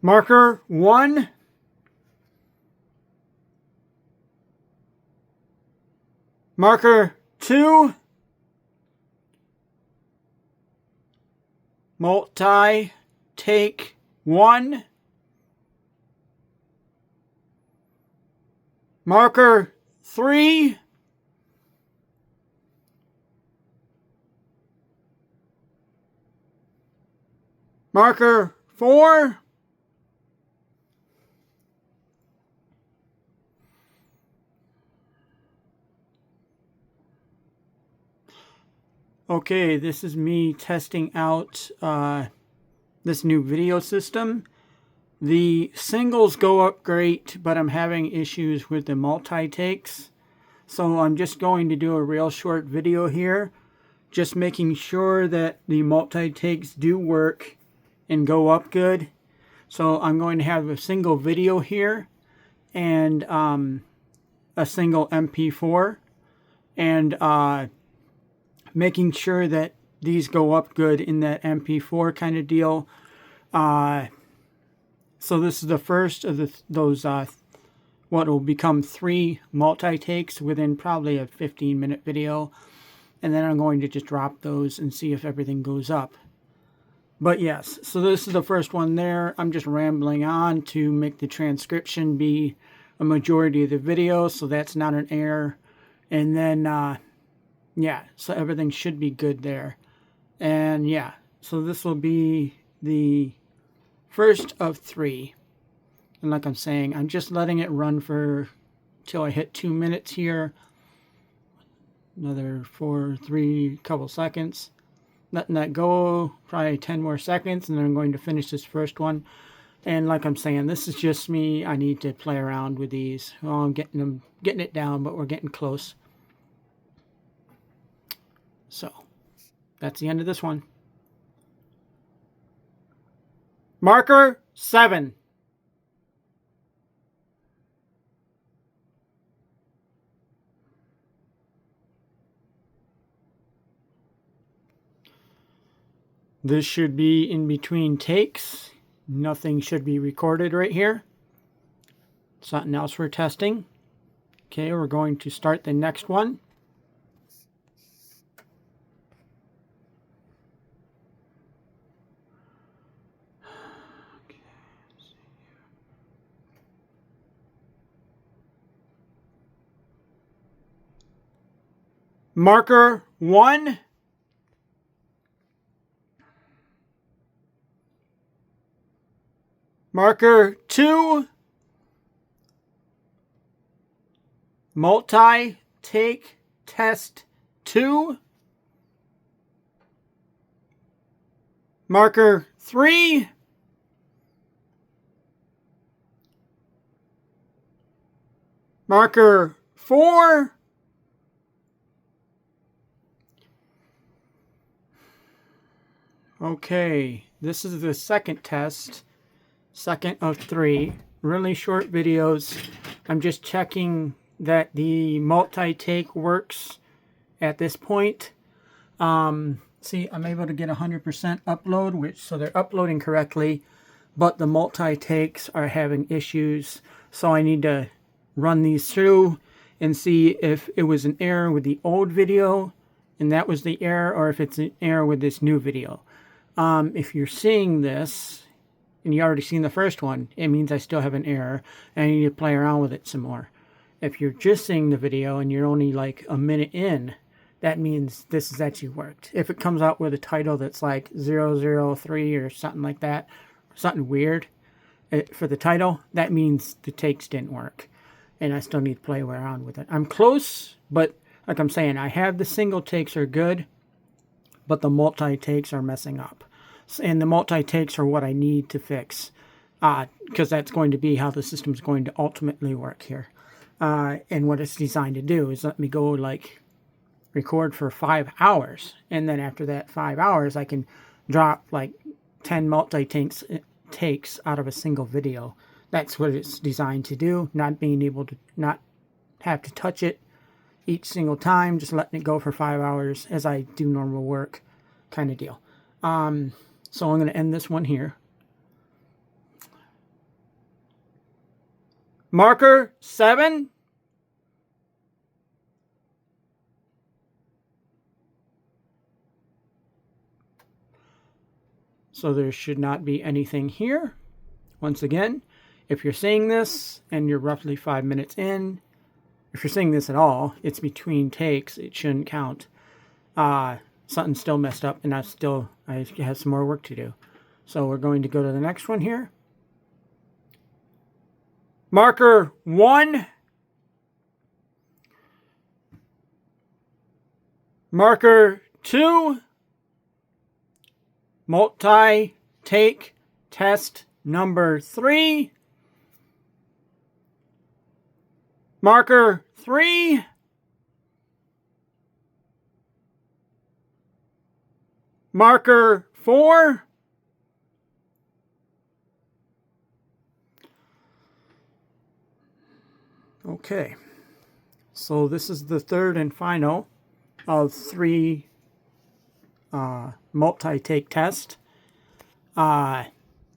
Marker 1. Marker 2. Multi-take 1. Marker 3. Marker 4. Okay, this is me testing out this new video system. The singles go up great, but I'm having issues with the multi-takes. So I'm just going to do a real short video here, just making sure that the multi-takes do work and go up good. So I'm going to have a single video here and a single MP4 and making sure that these go up good in that MP4 kind of deal. So this is the first of those what will become 3 multi-takes within probably a 15-minute video. And then I'm going to just drop those and see if everything goes up. But yes, so this is the first one there. I'm just rambling on to make the transcription be a majority of the video, so that's not an error. And then, yeah, so everything should be good there. And yeah, so this will be the first of 3. And like I'm saying, I'm just letting it run for till I hit 2 minutes here. Another 3 couple seconds. Letting that go, probably 10 more seconds, and then I'm going to finish this first one. And like I'm saying, this is just me. I need to play around with these. Well, I'm getting it down, but we're getting close. So that's the end of this one. Marker 7. This should be in between takes. Nothing should be recorded right here. Something else we're testing. Okay, we're going to start the next one. Marker 1. Marker 2. Multi-take test 2. Marker 3. Marker 4. Okay, this is the second test. Second of 3. Really short videos. I'm just checking that the multi-take works at this point. See, I'm able to get 100% upload, so they're uploading correctly, but the multi-takes are having issues. So I need to run these through and see if it was an error with the old video and that was the error, or if it's an error with this new video. If you're seeing this and you already seen the first one, it means I still have an error and I need to play around with it some more. If you're just seeing the video and you're only like a minute in, that means this has actually worked. If it comes out with a title that's like 003 or something like that, something weird for the title, that means the takes didn't work. And I still need to play around with it. I'm close, but like I'm saying, I have the single takes are good, but the multi-takes are messing up. And the multi-takes are what I need to fix, because that's going to be how the system's going to ultimately work here. And what it's designed to do is let me go like record for 5 hours, and then after that 5 hours I can drop like 10 multi-takes out of a single video. That's what it's designed to do, not being able to not have to touch it each single time, just letting it go for 5 hours as I do normal work kind of deal. So I'm going to end this one here. Marker 7. So there should not be anything here. Once again, if you're seeing this and you're roughly 5 minutes in, if you're seeing this at all, it's between takes. It shouldn't count. Something's still messed up, and I have some more work to do. So we're going to go to the next one here. Marker 1. Marker 2. Multi-take test number 3. Marker 3. Marker 4. Okay, so this is the third and final of 3 multi-take test.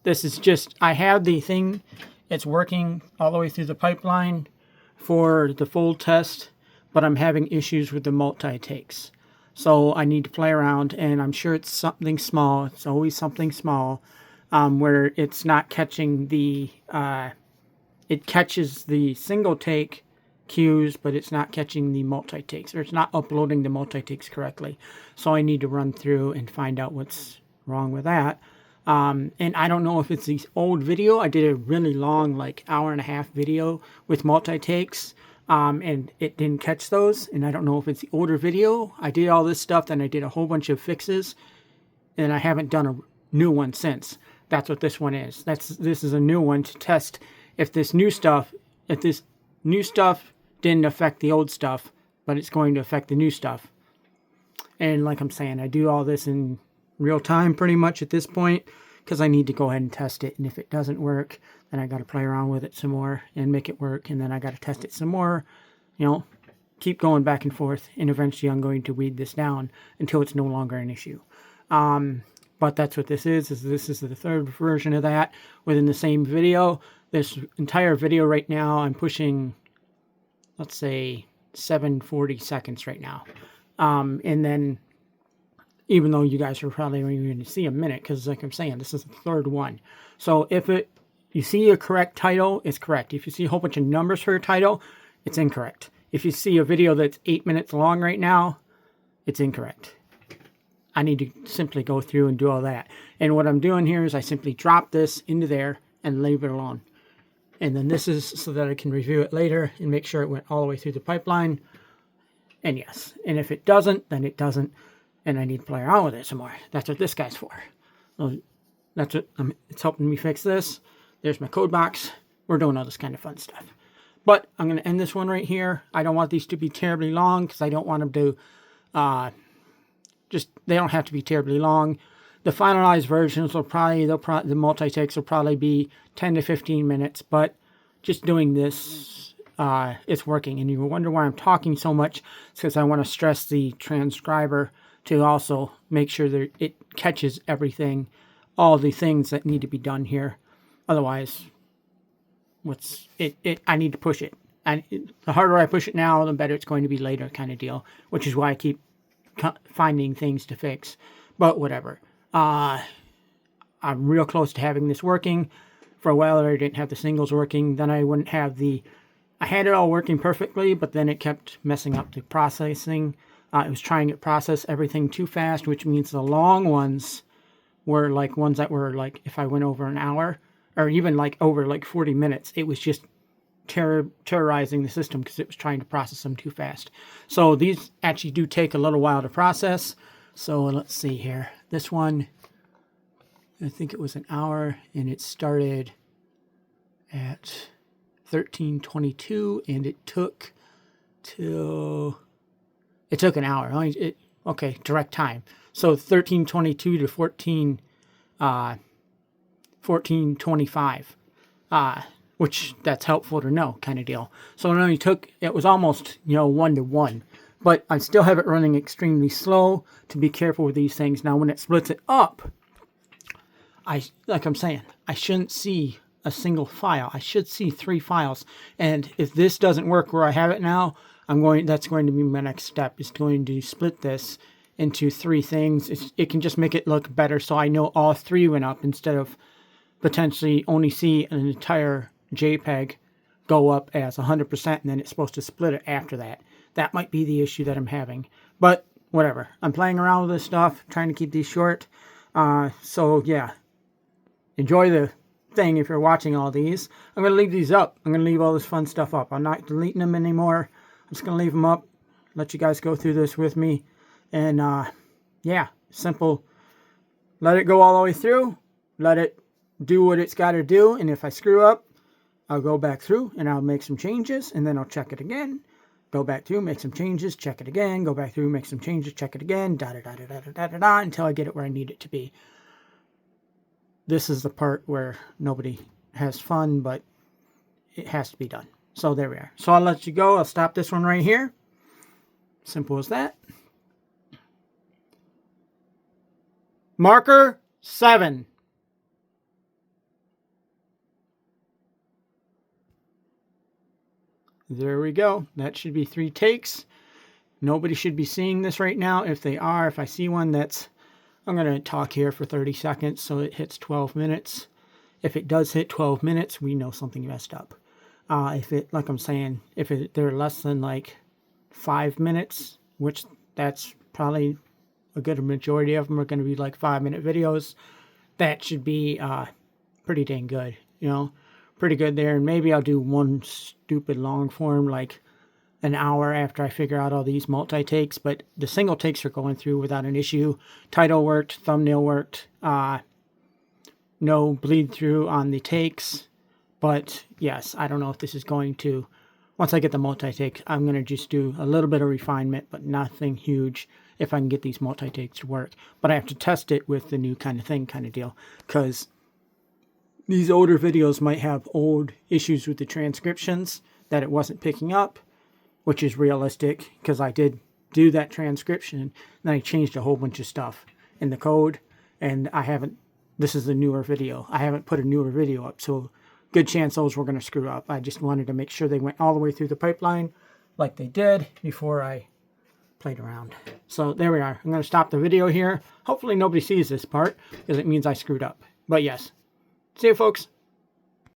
This is just, I have the thing, it's working all the way through the pipeline for the full test, but I'm having issues with the multi-takes. So I need to play around, and I'm sure it's something small. It's always something small, where it's not catching the, it catches the single take cues, but it's not catching the multi-takes, or it's not uploading the multi-takes correctly. So I need to run through and find out what's wrong with that. And I don't know if it's the old video. I did a really long, like hour-and-a-half video with multi-takes, and it didn't catch those. And I don't know if it's the older video. I did all this stuff, then I did a whole bunch of fixes, and I haven't done a new one since. That's what this one is. This is a new one to test if this new stuff didn't affect the old stuff, but it's going to affect the new stuff. And like I'm saying, I do all this in real time pretty much at this point, because I need to go ahead and test it. And if it doesn't work, then I got to play around with it some more and make it work. And then I got to test it some more, you know, keep going back and forth. And eventually I'm going to weed this down until it's no longer an issue. But that's what this is this is the third version of that within the same video. This entire video right now, I'm pushing, let's say 740 seconds right now. And then, even though you guys are probably only going to see a minute, because like I'm saying, this is the third one. So if you see a correct title, it's correct. If you see a whole bunch of numbers for a title, it's incorrect. If you see a video that's 8 minutes long right now, it's incorrect. I need to simply go through and do all that. And what I'm doing here is I simply drop this into there and leave it alone. And then this is so that I can review it later and make sure it went all the way through the pipeline. And yes, and if it doesn't, then it doesn't. And I need to play around with it some more. That's what this guy's for. So that's what it's helping me fix this. There's my code box. We're doing all this kind of fun stuff. But I'm going to end this one right here. I don't want these to be terribly long, because I don't want them to they don't have to be terribly long. The finalized versions will the multi-takes will probably be 10 to 15 minutes, but just doing this, it's working. And you wonder why I'm talking so much. It's because I want to stress the transcriber to also make sure that it catches everything, all the things that need to be done here. Otherwise, I need to push it. And the harder I push it now, the better it's going to be later, kind of deal, which is why I keep finding things to fix. But whatever. I'm real close to having this working. For a while I didn't have the singles working. Then I wouldn't have I had it all working perfectly, but then it kept messing up the processing. It was trying to process everything too fast, which means the long ones were like ones that were like, if I went over an hour, or even like over like 40 minutes, it was just terrorizing the system because it was trying to process them too fast. So these actually do take a little while to process. So let's see here. This one, I think it was an hour, and it started at 13:22, and it took an hour. Okay, direct time. So 13:22 to 14:25. Which that's helpful to know, kind of deal. So it was almost, 1-to-1. But I still have it running extremely slow to be careful with these things. Now, when it splits it up, like I'm saying, I shouldn't see a single file. I should see 3 files. And if this doesn't work where I have it now, that's going to be my next step, is going to split this into 3 things. It can just make it look better so I know all 3 went up instead of potentially only see an entire JPEG go up as 100% and then it's supposed to split it after that. That might be the issue that I'm having. But whatever. I'm playing around with this stuff, trying to keep these short. So yeah, enjoy the thing if you're watching all these. I'm going to leave these up. I'm going to leave all this fun stuff up. I'm not deleting them anymore. I'm just going to leave them up. Let you guys go through this with me. And yeah, simple. Let it go all the way through. Let it do what it's got to do. And if I screw up, I'll go back through and I'll make some changes. And then I'll check it again. Go back through, make some changes, check it again. Go back through, make some changes, check it again. Da-da-da-da-da-da-da-da, until I get it where I need it to be. This is the part where nobody has fun, but it has to be done. So there we are. So I'll let you go. I'll stop this one right here. Simple as that. Marker 7. There we go. That should be 3 takes. Nobody should be seeing this right now. If they are, if I see one that's... I'm going to talk here for 30 seconds so it hits 12 minutes. If it does hit 12 minutes, we know something messed up. If it, like I'm saying, if they're less than like 5 minutes, which that's probably a good majority of them are going to be like 5-minute videos, that should be pretty dang good, you know, pretty good there. And maybe I'll do one stupid long form like an hour after I figure out all these multi-takes, but the single takes are going through without an issue. Title worked, thumbnail worked, no bleed through on the takes. But yes, I don't know if this is going to, once I get the multi-take, I'm going to just do a little bit of refinement, but nothing huge if I can get these multi-takes to work. But I have to test it with the new kind of thing kind of deal, because these older videos might have old issues with the transcriptions that it wasn't picking up, which is realistic because I did do that transcription and then I changed a whole bunch of stuff in the code, and I haven't, this is a newer video. I haven't put a newer video up, so good chance those were going to screw up. I just wanted to make sure they went all the way through the pipeline like they did before I played around. So there we are. I'm going to stop the video here. Hopefully nobody sees this part because it means I screwed up. But yes. See you, folks.